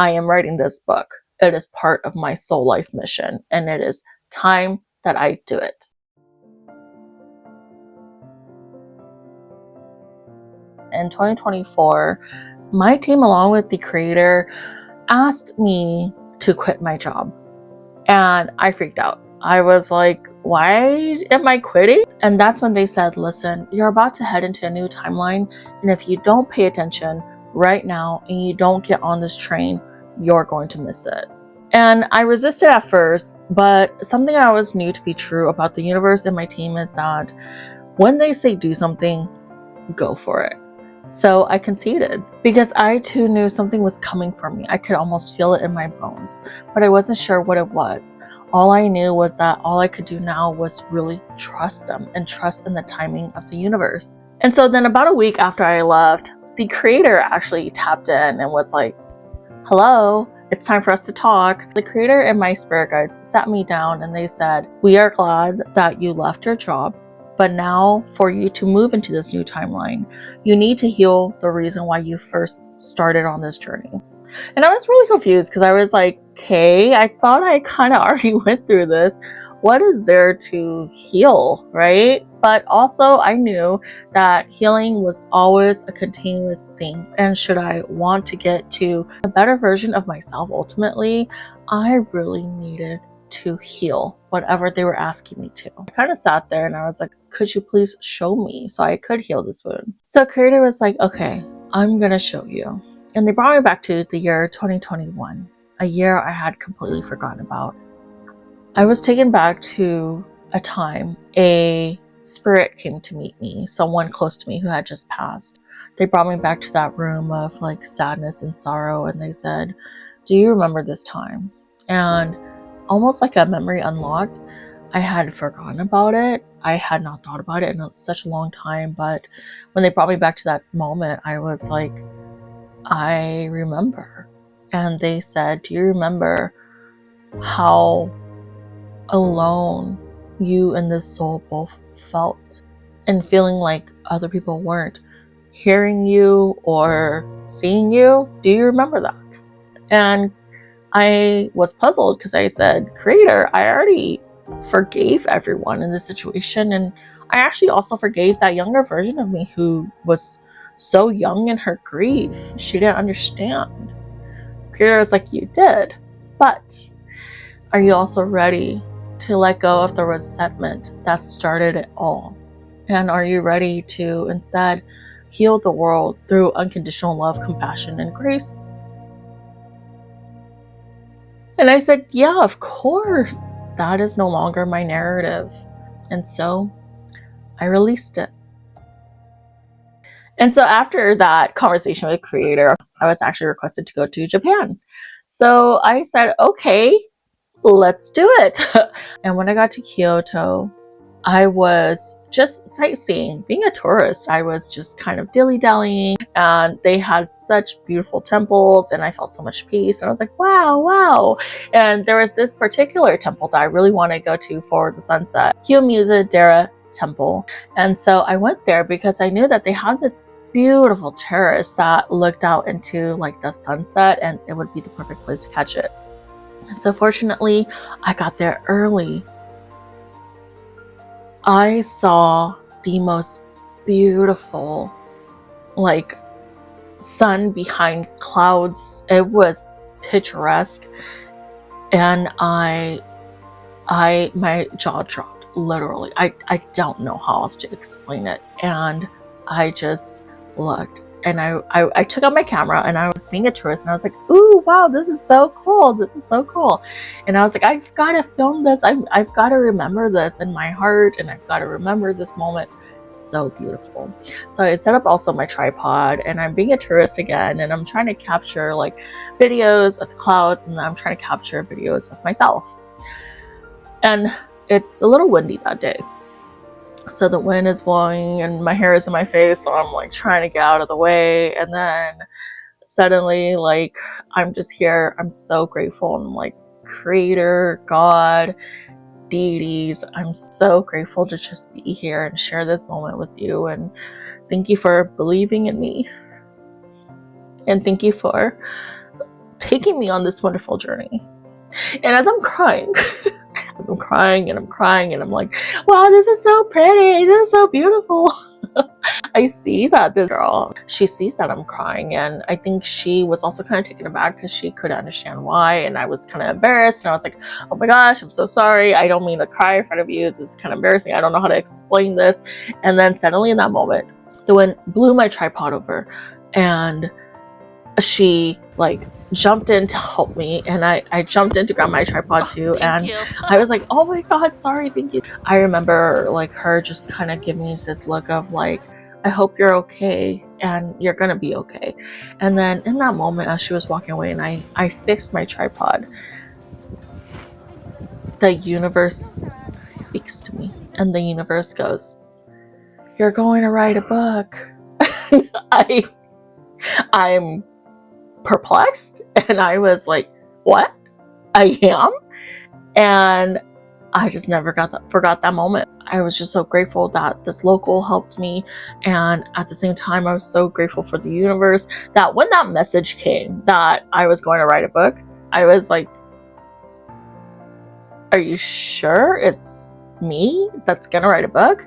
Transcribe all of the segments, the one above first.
I am writing this book. It is part of my soul life mission, and it is time that I do it. In 2024, my team, along with the creator, asked me to quit my job. And I freaked out. I was like, why am I quitting? And that's when they said, listen, you're about to head into a new timeline. And if you don't pay attention right now and you don't get on this train, you're going to miss it. And I resisted at first, but something I always knew to be true about the universe and my team is that when they say do something, go for it. So I conceded because I too knew something was coming for me. I could almost feel it in my bones, but I wasn't sure what it was. All I knew was that all I could do now was really trust them and trust in the timing of the universe. And so then about a week after I left, the creator actually tapped in and was like, hello, it's time for us to talk. The creator and my spirit guides sat me down and they said, we are glad that you left your job. But now for you to move into this new timeline, you need to heal the reason why you first started on this journey. And I was really confused because I was like, okay, I thought I kind of already went through this. What is there to heal, right? But also I knew that healing was always a continuous thing. And should I want to get to a better version of myself ultimately, I really needed to heal whatever they were asking me to. I kind of sat there and I was like, could you please show me so I could heal this wound? So creator was like, okay, I'm gonna show you. And they brought me back to the year 2021, a year I had completely forgotten about. I was taken back to a time a spirit came to meet me, someone close to me who had just passed. They brought me back to that room of like sadness and sorrow, and they said, do you remember this time? And almost like a memory unlocked, I had forgotten about it. I had not thought about it in such a long time, but when they brought me back to that moment, I was like, I remember. And they said, do you remember how alone you and this soul both felt, and feeling like other people weren't hearing you or seeing you? Do you remember that? And I was puzzled because I said, creator, I already forgave everyone in this situation, and I actually also forgave that younger version of me who was so young in her grief. She didn't understand. Creator was like, you did, but are you also ready to let go of the resentment that started it all? And are you ready to instead heal the world through unconditional love, compassion, and grace? And I said, yeah, of course. That is no longer my narrative. And so I released it. And so after that conversation with creator, I was actually requested to go to Japan. So I said, okay, let's do it. And when I got to Kyoto, I was just sightseeing. Being a tourist, I was just kind of dilly-dallying, and they had such beautiful temples and I felt so much peace, and I was like, wow. And there was this particular temple that I really want to go to for the sunset, Dera Temple. And so I went there because I knew that they had this beautiful terrace that looked out into like the sunset, and it would be the perfect place to catch it. And so fortunately, I got there early. I saw the most beautiful, like, sun behind clouds. It was picturesque, and my jaw dropped, literally. I don't know how else to explain it. And I just looked, and I took out my camera, and I was being a tourist, and I was like, ooh, wow, this is so cool. And I was like, I've got to film this. I've got to remember this in my heart, and I've got to remember this moment. It's so beautiful. So I set up also my tripod, and I'm being a tourist again, and I'm trying to capture like videos of the clouds, and I'm trying to capture videos of myself. And it's a little windy that day. So the wind is blowing and my hair is in my face, so I'm like trying to get out of the way, and then suddenly, like, I'm just here. I'm so grateful. I'm like, creator, God, deities, I'm so grateful to just be here and share this moment with you, and thank you for believing in me, and thank you for taking me on this wonderful journey. And as I'm crying, as I'm crying and I'm crying and I'm like, wow, this is so pretty, this is so beautiful. I see that this girl, she sees that I'm crying, and I think she was also kind of taken aback because she couldn't understand why, and I was kind of embarrassed, and I was like, oh my gosh, I'm so sorry, I don't mean to cry in front of you, this is kind of embarrassing, I don't know how to explain this. And then suddenly in that moment, the wind blew my tripod over, and she like jumped in to help me, and I jumped in to grab my tripod too, and I was like, oh my god, sorry, thank you. I remember like her just kind of giving me this look of like, I hope you're okay and you're gonna be okay. And then in that moment, as she was walking away and I fixed my tripod, the universe speaks to me, and the universe goes, you're going to write a book. I'm perplexed, and I was like, what? I am? And I just never forgot that moment. I was just so grateful that this local helped me, and at the same time I was so grateful for the universe that when that message came that I was going to write a book, I was like, are you sure it's me that's gonna write a book?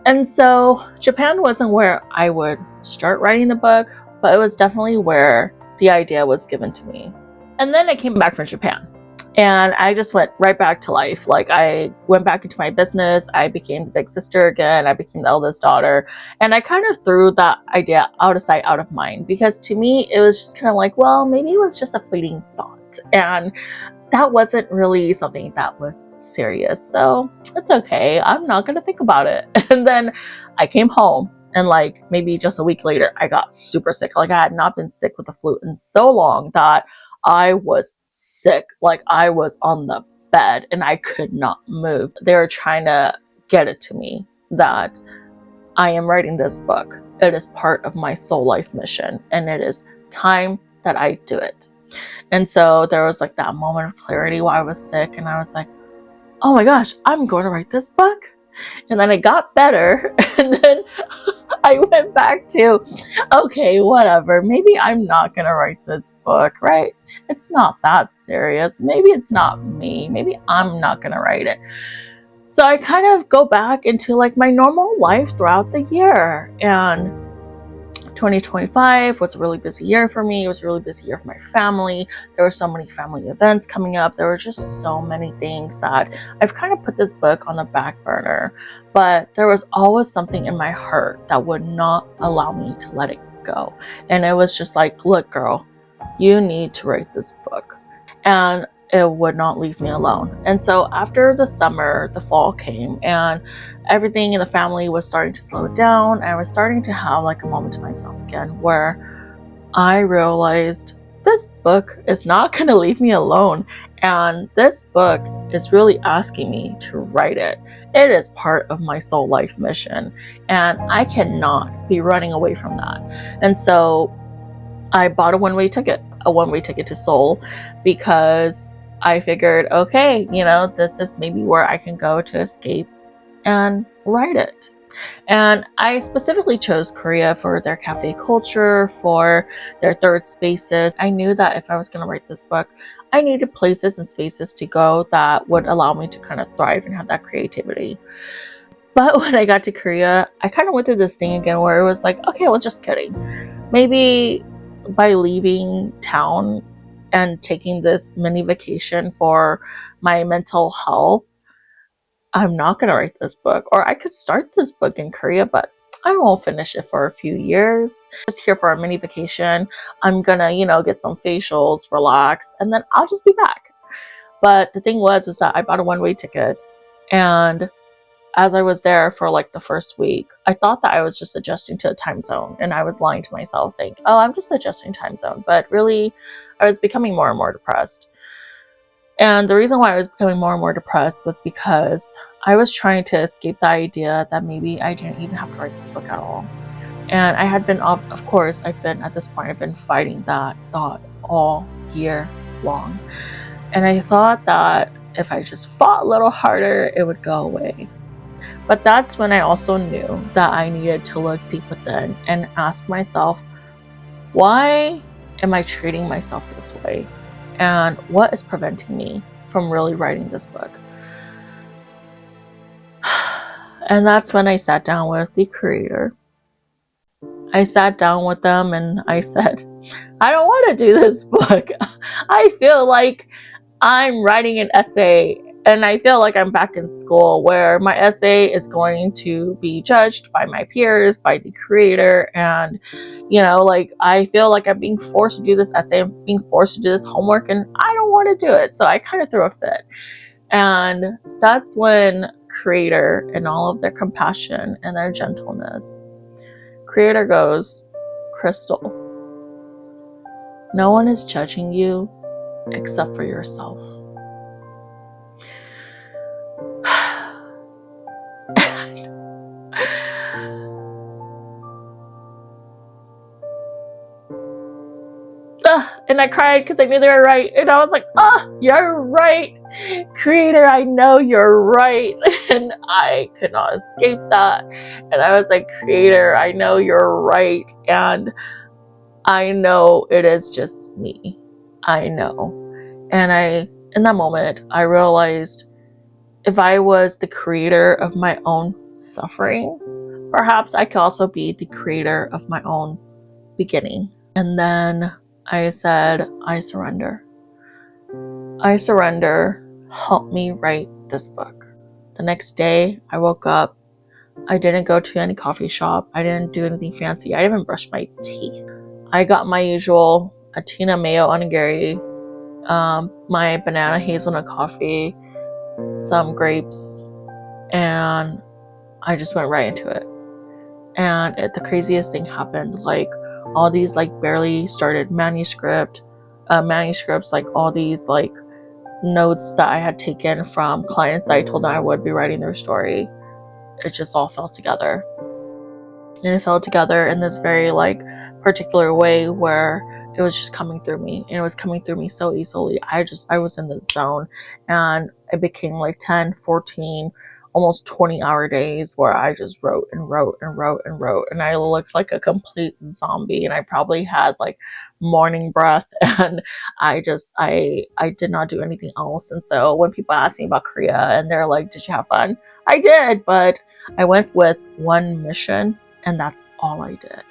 And so Japan wasn't where I would start writing the book, but it was definitely where the idea was given to me. And then I came back from Japan, and I just went right back to life. Like, I went back into my business, I became the big sister again, I became the eldest daughter, and I kind of threw that idea out of sight, out of mind, because to me it was just kind of like, well, maybe it was just a fleeting thought, and that wasn't really something that was serious, so it's okay, I'm not gonna think about it. And then I came home, and like maybe just a week later, I got super sick. Like, I had not been sick with the flu in so long that I was sick. Like, I was on the bed and I could not move. They were trying to get it to me that I am writing this book. It is part of my soul life mission, and it is time that I do it. And so there was like that moment of clarity while I was sick, and I was like, oh my gosh, I'm going to write this book. And then I got better, and then I went back to, okay, whatever, maybe I'm not gonna write this book, right? It's not that serious. Maybe it's not me. Maybe I'm not gonna write it. So I kind of go back into like my normal life throughout the year, and 2025 was a really busy year for me. It was a really busy year for my family. There were so many family events coming up. There were just so many things that I've kind of put this book on the back burner, but there was always something in my heart that would not allow me to let it go. And it was just like, look, girl, you need to write this book. And it would not leave me alone. And so after the summer, the fall came, and everything in the family was starting to slow down. I was starting to have like a moment to myself again, where I realized this book is not going to leave me alone, and this book is really asking me to write it. It is part of my soul life mission, and I cannot be running away from that. And so I bought a one-way ticket to Seoul, because I figured, okay, this is maybe where I can go to escape and write it. And I specifically chose Korea for their cafe culture, for their third spaces. I knew that if I was going to write this book, I needed places and spaces to go that would allow me to kind of thrive and have that creativity. But when I got to Korea, I kind of went through this thing again where it was like, okay, well, just kidding. Maybe by leaving town and taking this mini vacation for my mental health, I'm not going to write this book. Or I could start this book in Korea, but I won't finish it for a few years. Just here for a mini vacation. I'm going to, get some facials, relax, and then I'll just be back. But the thing was that I bought a one-way ticket, and as I was there for like the first week, I thought that I was just adjusting to a time zone, and I was lying to myself saying, oh, I'm just adjusting time zone. But really, I was becoming more and more depressed. And the reason why I was becoming more and more depressed was because I was trying to escape the idea that maybe I didn't even have to write this book at all. And I had been, of course, I've been fighting that thought all year long. And I thought that if I just fought a little harder, it would go away. But that's when I also knew that I needed to look deep within and ask myself, why am I treating myself this way? And what is preventing me from really writing this book? And that's when I sat down with the creator. I sat down with them and I said, I don't want to do this book. I feel like I'm writing an essay and I feel like I'm back in school where my essay is going to be judged by my peers, by the creator. And, like I feel like I'm being forced to do this essay, I'm being forced to do this homework, and I don't want to do it. So I kind of threw a fit. And that's when creator, in all of their compassion and their gentleness, creator goes, Crystal, no one is judging you except for yourself. And I cried because I knew they were right. And I was like, you're right. Creator, I know you're right. And I could not escape that. And I was like, Creator, I know you're right. And I know it is just me. I know. And in that moment, I realized if I was the creator of my own suffering, perhaps I could also be the creator of my own beginning. And then I said, I surrender. I surrender. Help me write this book. The next day, I woke up. I didn't go to any coffee shop. I didn't do anything fancy. I didn't even brush my teeth. I got my usual Atina mayo onigiri, my banana hazelnut coffee, some grapes, and I just went right into it. And the craziest thing happened. Like all these barely started manuscripts, like all these notes that I had taken from clients that I told them I would be writing their story. It just all fell together. And it fell together in this very particular way where it was just coming through me, and it was coming through me so easily. I was in the zone, and it became 10, 14, almost 20-hour days where I just wrote and wrote and wrote and wrote, and I looked like a complete zombie, and I probably had morning breath, and I did not do anything else. And so when people ask me about Korea and they're like, did you have fun? I did, but I went with one mission, and that's all I did.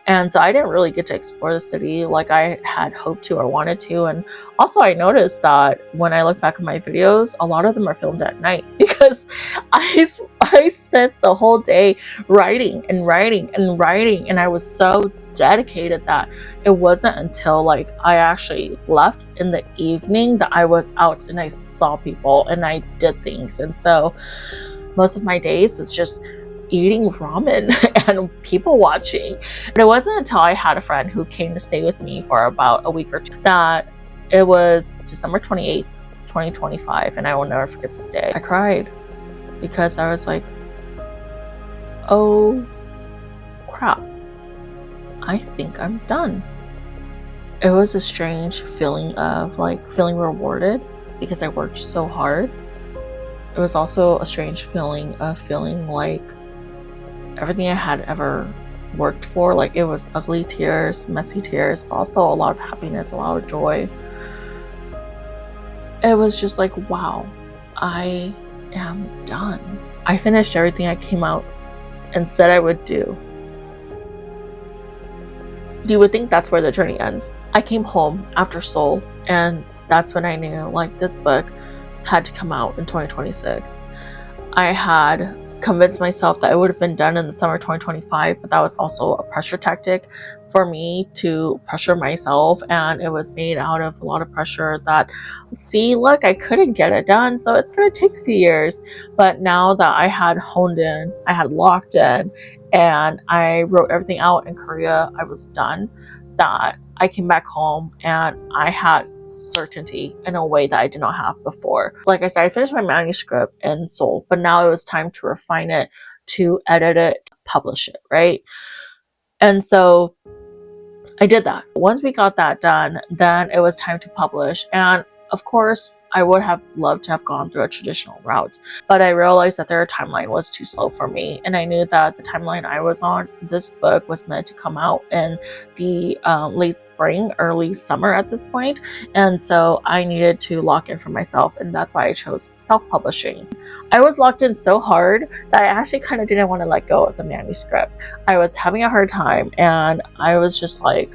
And so I didn't really get to explore the city like I had hoped to or wanted to. And also I noticed that when I look back at my videos, a lot of them are filmed at night because I spent the whole day writing and writing and writing, and I was so dedicated that it wasn't until I actually left in the evening that I was out and I saw people and I did things. And so most of my days was just eating ramen and people watching. But it wasn't until I had a friend who came to stay with me for about a week or two that it was December 28th, 2025, and I will never forget this day. I cried because I was like, oh crap, I think I'm done. It was a strange feeling of feeling rewarded because I worked so hard. It was also a strange feeling of feeling like everything I had ever worked for, it was ugly tears, messy tears, but also a lot of happiness, a lot of joy. It was just wow, I am done. I finished everything I came out and said I would do. You would think that's where the journey ends. I came home after Seoul, and that's when I knew this book had to come out in 2026. I had convinced myself that it would have been done in the summer 2025, but that was also a pressure tactic for me to pressure myself, and it was made out of a lot of pressure that, see, look, I couldn't get it done, so it's going to take a few years. But now that I had honed in, I had locked in, and I wrote everything out in Korea, I was done, that I came back home and I had certainty in a way that I did not have before. Like I said, I finished my manuscript in Seoul, but now it was time to refine it, to edit it, publish it, right? And so I did that. Once we got that done, then it was time to publish. And of course, I would have loved to have gone through a traditional route, but I realized that their timeline was too slow for me, and I knew that the timeline I was on, this book was meant to come out in the late spring, early summer at this point, and so I needed to lock in for myself, and that's why I chose self-publishing. I was locked in so hard that I actually kind of didn't want to let go of the manuscript. I was having a hard time, and I was just like,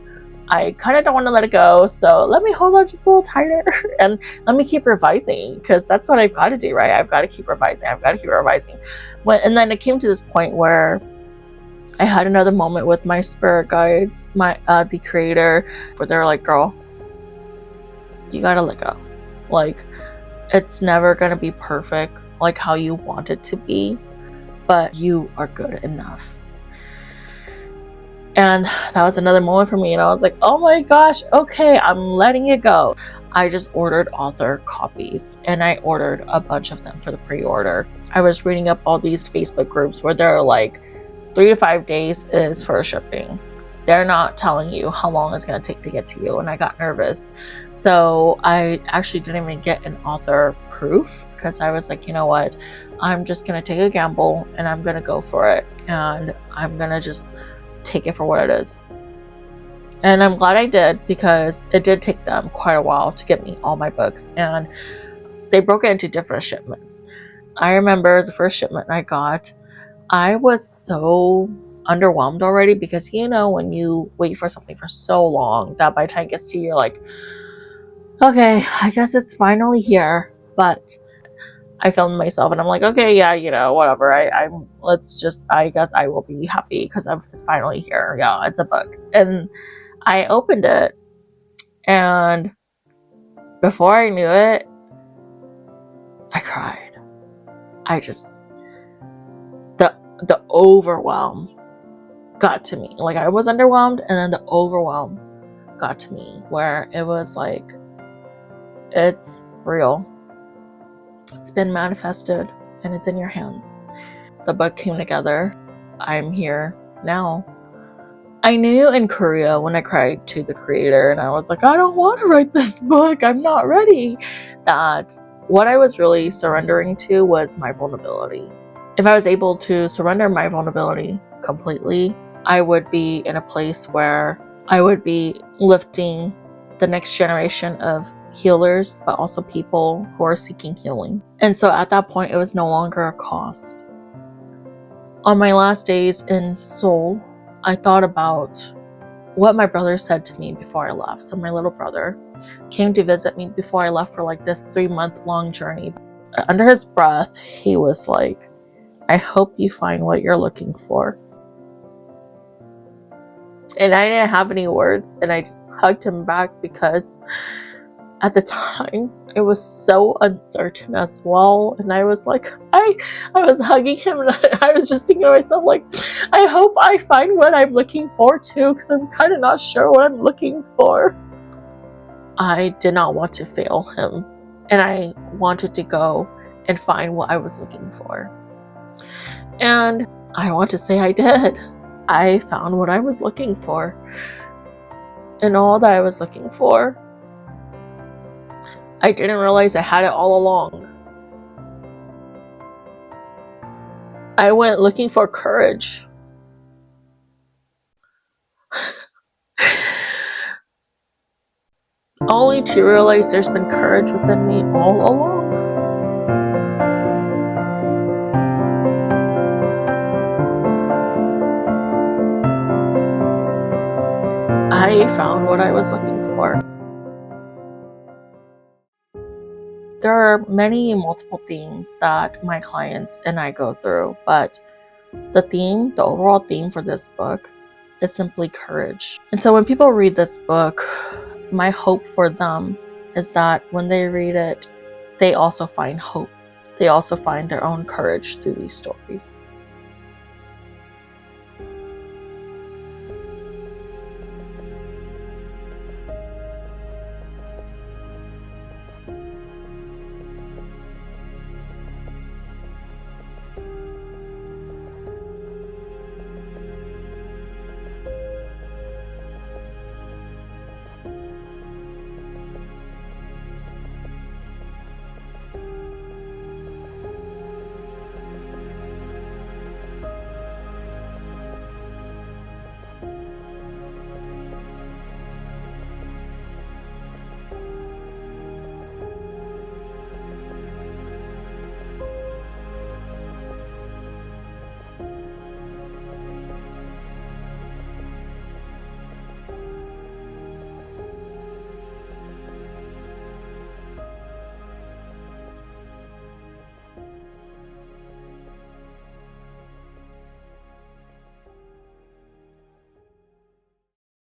I kind of don't want to let it go, so let me hold on just a little tighter and let me keep revising, because that's what I've got to do, right? I've got to keep revising. And then it came to this point where I had another moment with my spirit guides, the creator, where they're like, girl, you gotta let go. Like, it's never gonna be perfect like how you want it to be, but you are good enough. And that was another moment for me, and I was like, oh my gosh, okay, I'm letting it go. I just ordered author copies, and I ordered a bunch of them for the pre-order. I was reading up all these Facebook groups where they're like, 3 to 5 days is for shipping. They're not telling you how long it's going to take to get to you, and I got nervous. So I actually didn't even get an author proof, because I was like, you know what, I'm just going to take a gamble, and I'm going to go for it, and I'm going to just take it for what it is. And I'm glad I did, because it did take them quite a while to get me all my books, and they broke it into different shipments. I remember the first shipment I got, I was so underwhelmed already, because you know when you wait for something for so long that by the time it gets to you, you're like, okay, I guess it's finally here. But I filmed myself, and I'm like, okay, yeah, you know, whatever. I guess I will be happy because it's finally here. Yeah, it's a book. And I opened it, and before I knew it, I cried. The overwhelm got to me. Like, I was underwhelmed, and then the overwhelm got to me, where it was like, it's real. It's been manifested, and it's in your hands. The book came together. I'm here now. I knew in Korea when I cried to the creator, and I was like, I don't want to write this book, I'm not ready, that what I was really surrendering to was my vulnerability. If I was able to surrender my vulnerability completely, I would be in a place where I would be lifting the next generation of healers, but also people who are seeking healing. And so at that point, it was no longer a cost. On my last days in Seoul, I thought about what my brother said to me before I left. So my little brother came to visit me before I left for like this 3-month-long journey. Under his breath, he was like, I hope you find what you're looking for. And I didn't have any words, and I just hugged him back, because at the time it was so uncertain as well. And I was like, I was hugging him, and I was just thinking to myself, like, I hope I find what I'm looking for too, because I'm kind of not sure what I'm looking for. I did not want to fail him, and I wanted to go and find what I was looking for. And I want to say I did. I found what I was looking for. And all that I was looking for, I didn't realize I had it all along. I went looking for courage. Only to realize there's been courage within me all along. I found what I was looking for. There are multiple themes that my clients and I go through, but the overall theme for this book is simply courage. And so when people read this book, my hope for them is that when they read it, they also find hope. They also find their own courage through these stories.